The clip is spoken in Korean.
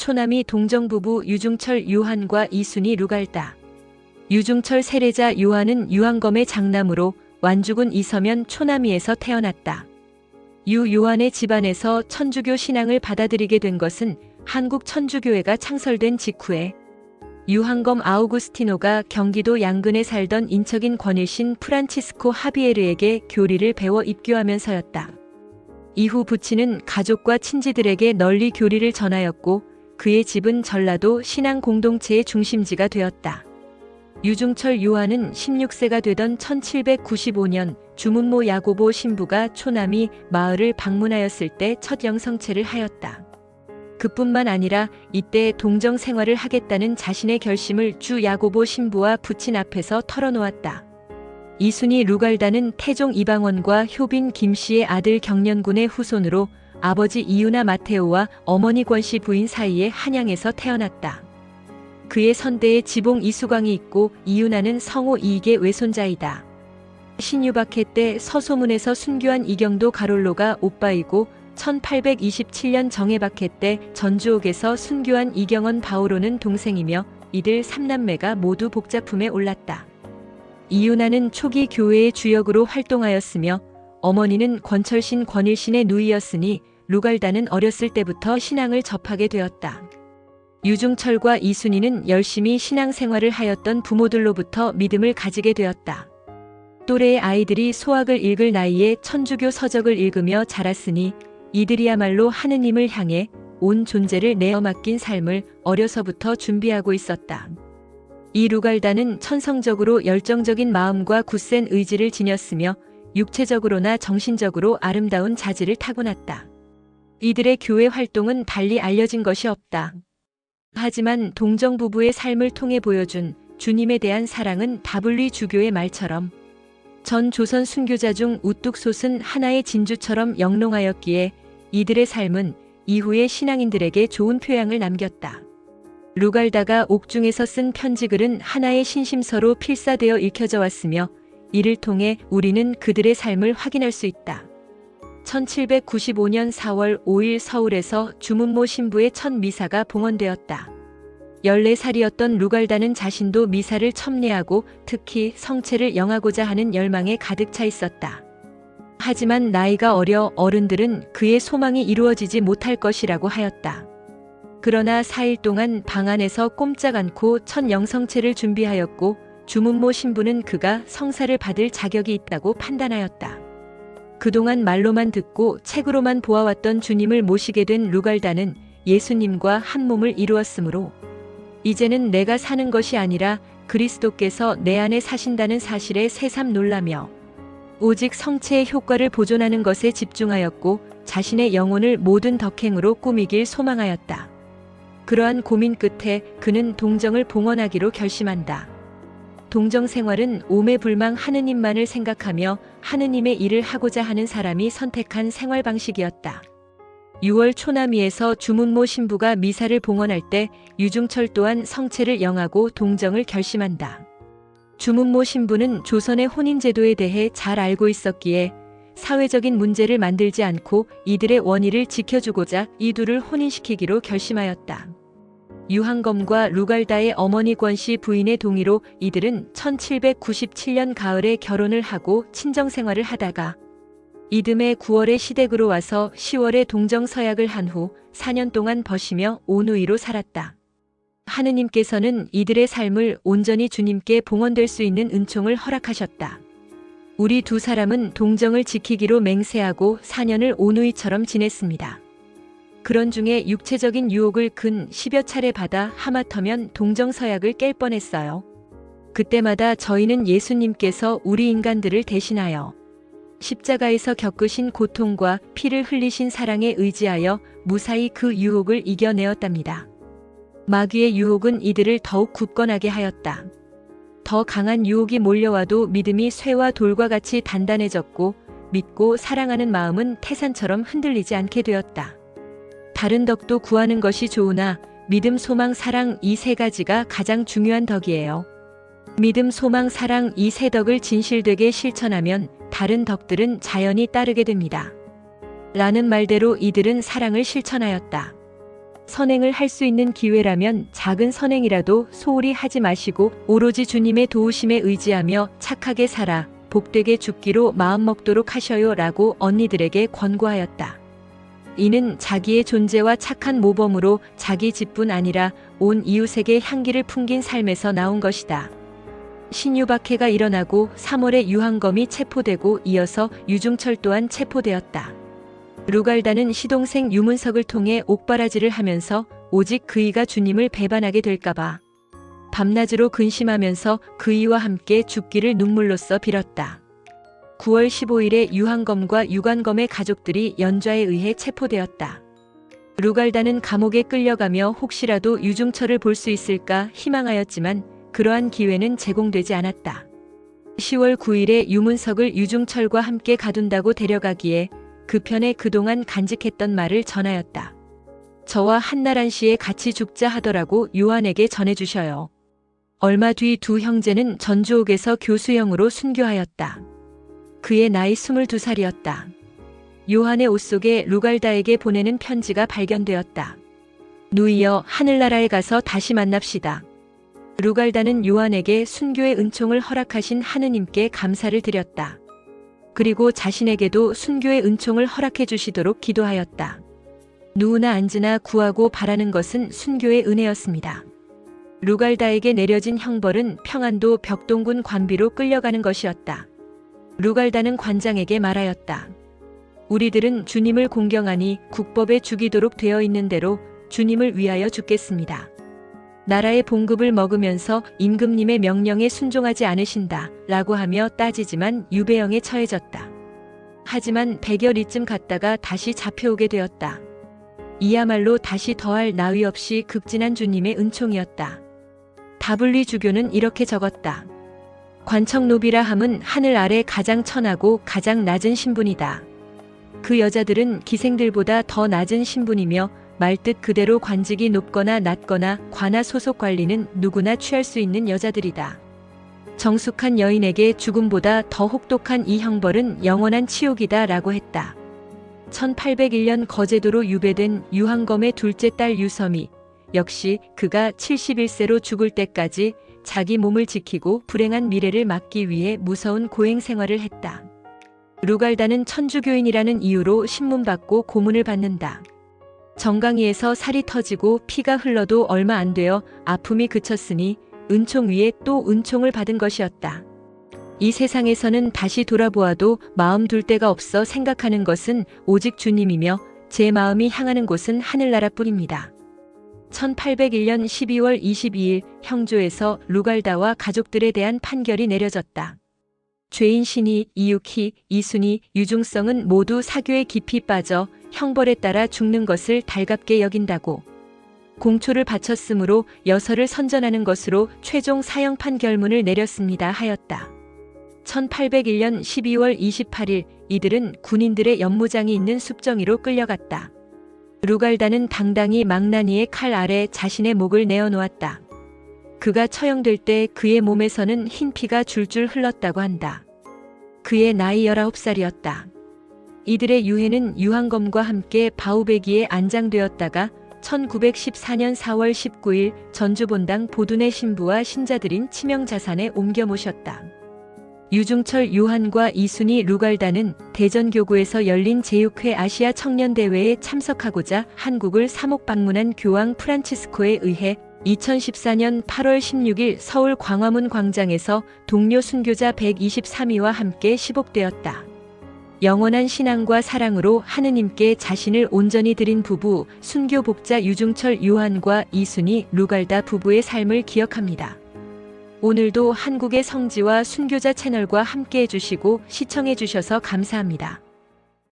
초남이 동정부부 유중철 요한과 이순이 루갈다. 유중철 세례자 요한은 유한검의 장남으로 완주군 이서면 초남이에서 태어났다. 요한의 집안에서 천주교 신앙을 받아들이게 된 것은 한국 천주교회가 창설된 직후에 유한검 아우구스티노가 경기도 양근에 살던 인척인 권일신 프란치스코 하비에르에게 교리를 배워 입교하면서였다. 이후 부친은 가족과 친지들에게 널리 교리를 전하였고 그의 집은 전라도 신앙 공동체의 중심지가 되었다. 유중철 요한은 16세가 되던 1795년 주문모 야고보 신부가 초남이 마을을 방문하였을 때 첫 영성체를 하였다. 그뿐만 아니라 이때 동정 생활을 하겠다는 자신의 결심을 주 야고보 신부와 부친 앞에서 털어놓았다. 이순이 루갈다는 태종 이방원과 효빈 김씨의 아들 경련군의 후손으로 아버지 이유나 마테오와 어머니 권씨 부인 사이에 한양에서 태어났다. 그의 선대에 지봉 이수광이 있고 이유나는 성호 이익의 외손자이다. 신유박해 때 서소문에서 순교한 이경도 가롤로가 오빠이고 1827년 정해박해 때 전주옥에서 순교한 이경원 바오로는 동생이며 이들 3남매가 모두 복자품에 올랐다. 이유나는 초기 교회의 주역으로 활동하였으며 어머니는 권철신 권일신의 누이였으니 루갈다는 어렸을 때부터 신앙을 접하게 되었다. 유중철과 이순이는 열심히 신앙생활을 하였던 부모들로부터 믿음을 가지게 되었다. 또래의 아이들이 소학을 읽을 나이에 천주교 서적을 읽으며 자랐으니 이들이야말로 하느님을 향해 온 존재를 내어 맡긴 삶을 어려서부터 준비하고 있었다. 이 루갈다는 천성적으로 열정적인 마음과 굳센 의지를 지녔으며 육체적으로나 정신적으로 아름다운 자질을 타고났다. 이들의 교회 활동은 달리 알려진 것이 없다. 하지만 동정부부의 삶을 통해 보여준 주님에 대한 사랑은 다불리 주교의 말처럼 전 조선 순교자 중 우뚝 솟은 하나의 진주처럼 영롱하였기에 이들의 삶은 이후의 신앙인들에게 좋은 표양을 남겼다. 루갈다가 옥중에서 쓴 편지글은 하나의 신심서로 필사되어 읽혀져 왔으며 이를 통해 우리는 그들의 삶을 확인할 수 있다. 1795년 4월 5일 서울에서 주문모 신부의 첫 미사가 봉헌되었다. 14살이었던 루갈다는 자신도 미사를 첨례하고 특히 성체를 영하고자 하는 열망에 가득 차 있었다. 하지만 나이가 어려 어른들은 그의 소망이 이루어지지 못할 것이라고 하였다. 그러나 4일 동안 방 안에서 꼼짝 않고 첫 영성체를 준비하였고 주문모 신부는 그가 성사를 받을 자격이 있다고 판단하였다. 그동안 말로만 듣고 책으로만 보아왔던 주님을 모시게 된 루갈다는 예수님과 한 몸을 이루었으므로 이제는 내가 사는 것이 아니라 그리스도께서 내 안에 사신다는 사실에 새삼 놀라며 오직 성체의 효과를 보존하는 것에 집중하였고 자신의 영혼을 모든 덕행으로 꾸미길 소망하였다. 그러한 고민 끝에 그는 동정을 봉헌하기로 결심한다. 동정 생활은 오매불망 하느님만을 생각하며 하느님의 일을 하고자 하는 사람이 선택한 생활 방식이었다. 6월 초남이에서 주문모 신부가 미사를 봉헌할 때 유중철 또한 성체를 영하고 동정을 결심한다. 주문모 신부는 조선의 혼인제도에 대해 잘 알고 있었기에 사회적인 문제를 만들지 않고 이들의 원의를 지켜주고자 이 둘을 혼인시키기로 결심하였다. 유한검과 루갈다의 어머니 권씨 부인의 동의로 이들은 1797년 가을에 결혼을 하고 친정생활을 하다가 이듬해 9월에 시댁으로 와서 10월에 동정서약을 한 후 4년 동안 버시며 온우이로 살았다. 하느님께서는 이들의 삶을 온전히 주님께 봉헌될 수 있는 은총을 허락하셨다. 우리 두 사람은 동정을 지키기로 맹세하고 4년을 온우이처럼 지냈습니다. 그런 중에 육체적인 유혹을 근 10여 차례 받아 하마터면 동정서약을 깰 뻔했어요. 그때마다 저희는 예수님께서 우리 인간들을 대신하여 십자가에서 겪으신 고통과 피를 흘리신 사랑에 의지하여 무사히 그 유혹을 이겨내었답니다. 마귀의 유혹은 이들을 더욱 굳건하게 하였다. 더 강한 유혹이 몰려와도 믿음이 쇠와 돌과 같이 단단해졌고 믿고 사랑하는 마음은 태산처럼 흔들리지 않게 되었다. 다른 덕도 구하는 것이 좋으나 믿음, 소망, 사랑 이 세 가지가 가장 중요한 덕이에요. 믿음, 소망, 사랑 이 세 덕을 진실되게 실천하면 다른 덕들은 자연히 따르게 됩니다. 라는 말대로 이들은 사랑을 실천하였다. 선행을 할 수 있는 기회라면 작은 선행이라도 소홀히 하지 마시고 오로지 주님의 도우심에 의지하며 착하게 살아 복되게 죽기로 마음먹도록 하셔요 라고 언니들에게 권고하였다. 이는 자기의 존재와 착한 모범으로 자기 집뿐 아니라 온 이웃에게 향기를 풍긴 삶에서 나온 것이다. 신유박해가 일어나고 3월에 유한검이 체포되고 이어서 유중철 또한 체포되었다. 루갈다는 시동생 유문석을 통해 옥바라지를 하면서 오직 그이가 주님을 배반하게 될까봐 밤낮으로 근심하면서 그이와 함께 죽기를 눈물로써 빌었다. 9월 15일에 유한검과 유관검의 가족들이 연좌에 의해 체포되었다. 루갈다는 감옥에 끌려가며 혹시라도 유중철을 볼 수 있을까 희망하였지만 그러한 기회는 제공되지 않았다. 10월 9일에 유문석을 유중철과 함께 가둔다고 데려가기에 그 편에 그동안 간직했던 말을 전하였다. 저와 한나란 씨에 같이 죽자 하더라고 요한에게 전해주셔요. 얼마 뒤 두 형제는 전주옥에서 교수형으로 순교하였다. 그의 나이 22살이었다. 요한의 옷 속에 루갈다에게 보내는 편지가 발견되었다. 누이여 하늘나라에 가서 다시 만납시다. 루갈다는 요한에게 순교의 은총을 허락하신 하느님께 감사를 드렸다. 그리고 자신에게도 순교의 은총을 허락해 주시도록 기도하였다. 누우나 앉으나 구하고 바라는 것은 순교의 은혜였습니다. 루갈다에게 내려진 형벌은 평안도 벽동군 관비로 끌려가는 것이었다. 루갈다는 관장에게 말하였다. 우리들은 주님을 공경하니 국법에 죽이도록 되어 있는 대로 주님을 위하여 죽겠습니다. 나라의 봉급을 먹으면서 임금님의 명령에 순종하지 않으신다 라고 하며 따지지만 유배형에 처해졌다. 하지만 100여리쯤 갔다가 다시 잡혀오게 되었다. 이야말로 다시 더할 나위 없이 극진한 주님의 은총이었다. 다블리 주교는 이렇게 적었다. 관청노비라 함은 하늘 아래 가장 천하고 가장 낮은 신분이다. 그 여자들은 기생들보다 더 낮은 신분이며 말뜻 그대로 관직이 높거나 낮거나 관하 소속 관리는 누구나 취할 수 있는 여자들이다. 정숙한 여인에게 죽음보다 더 혹독한 이 형벌은 영원한 치욕이다 라고 했다. 1801년 거제도로 유배된 유한검의 둘째 딸 유섬이 역시 그가 71세로 죽을 때까지 자기 몸을 지키고 불행한 미래를 막기 위해 무서운 고행 생활을 했다. 루갈다는 천주교인이라는 이유로 신문받고 고문을 받는다. 정강이에서 살이 터지고 피가 흘러도 얼마 안 되어 아픔이 그쳤으니 은총 위에 또 은총을 받은 것이었다. 이 세상에서는 다시 돌아보아도 마음 둘 데가 없어 생각하는 것은 오직 주님이며 제 마음이 향하는 곳은 하늘나라뿐입니다. 1801년 12월 22일 형조에서 루갈다와 가족들에 대한 판결이 내려졌다. 죄인 신이, 이유키, 이순이, 유중성은 모두 사교에 깊이 빠져 형벌에 따라 죽는 것을 달갑게 여긴다고 공초를 바쳤으므로 여서를 선전하는 것으로 최종 사형 판결문을 내렸습니다 하였다. 1801년 12월 28일 이들은 군인들의 연무장이 있는 숲정이로 끌려갔다. 루갈다는 당당히 망나니의 칼 아래 자신의 목을 내어놓았다. 그가 처형될 때 그의 몸에서는 흰 피가 줄줄 흘렀다고 한다. 그의 나이 19살이었다. 이들의 유해는 유한검과 함께 바우베기에 안장되었다가 1914년 4월 19일 전주본당 보둔의 신부와 신자들인 치명자산에 옮겨 모셨다. 유중철, 유한과 이순이, 루갈다는 대전교구에서 열린 제6회 아시아 청년대회에 참석하고자 한국을 사목 방문한 교황 프란치스코에 의해 2014년 8월 16일 서울 광화문 광장에서 동료 순교자 123위와 함께 시복되었다. 영원한 신앙과 사랑으로 하느님께 자신을 온전히 드린 부부 순교 복자 유중철, 유한과 이순이, 루갈다 부부의 삶을 기억합니다. 오늘도 한국의 성지와 순교자 채널과 함께 해주시고 시청해주셔서 감사합니다.